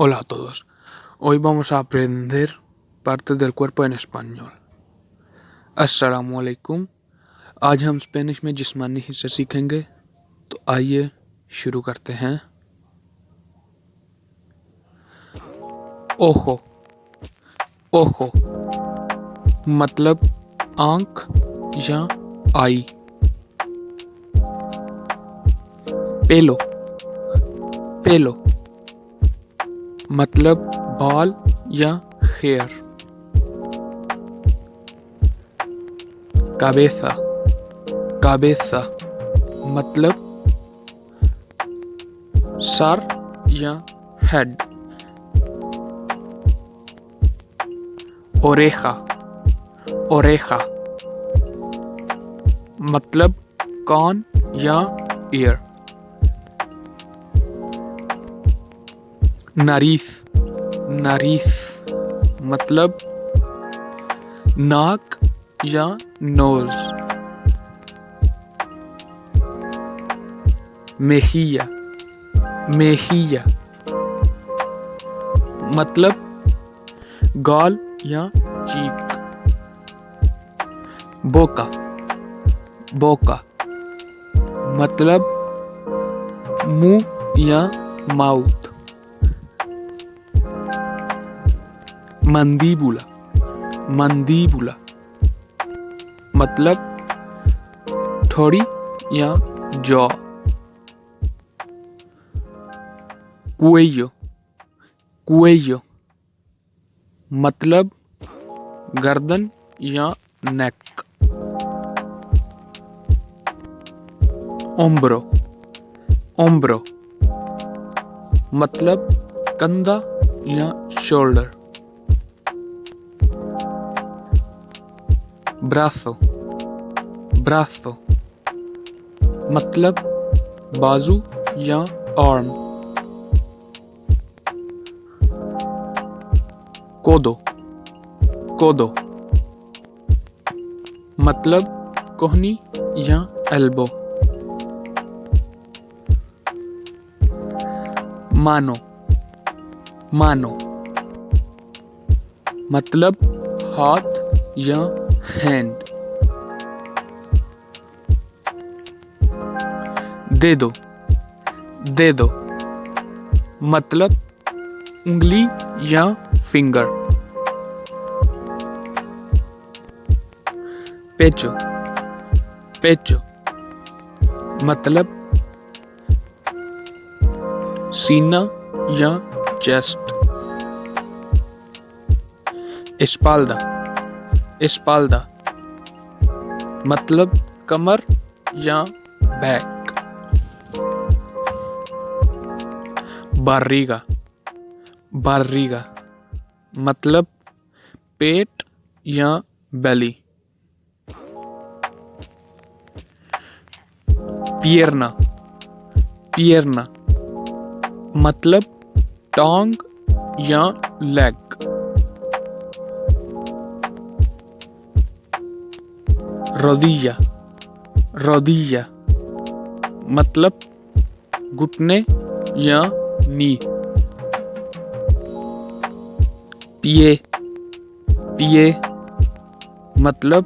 Hola a todos. Hoy vamos a aprender partes del cuerpo en español. अस्सलाम वालेकुम। आज हम स्पेनिश में जिस्मानी हिस्से सीखेंगे, तो आइए शुरू करते हैं। ओjo, ओjo मतलब आंख या आई। पेलो, पेलो मतलब बाल या हेयर। cabeza, cabeza मतलब सर या हेड। oreja, oreja मतलब कान या ईयर। nariz, nariz मतलब नाक या नोज। mejilla, mejilla मतलब गाल या चीक। boca, boca मतलब मुंह या माउथ। mandíbula, mandíbula मतलब ठोड़ी या जॉ। cuello, cuello मतलब गर्दन या नेक। hombro, hombro मतलब कंधा या शोल्डर। brazo, brazo मतलब बाजू या आर्म। codo, codo मतलब कोहनी या एल्बो। mano, mano मतलब हाथ या हैंड। dedo, dedo मतलब उंगली या फिंगर। pecho, pecho मतलब सीना या चेस्ट। espalda, espalda मतलब कमर या बैक। barriga, barriga मतलब पेट या बेली। pierna, pierna मतलब टांग या लेग। rodilla, rodilla मतलब घुटने या नी। pie, pie मतलब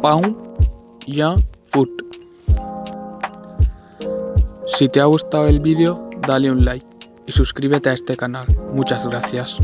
पाँव या foot. Si te ha gustado el vídeo, dale un like y suscríbete a este canal. Muchas gracias.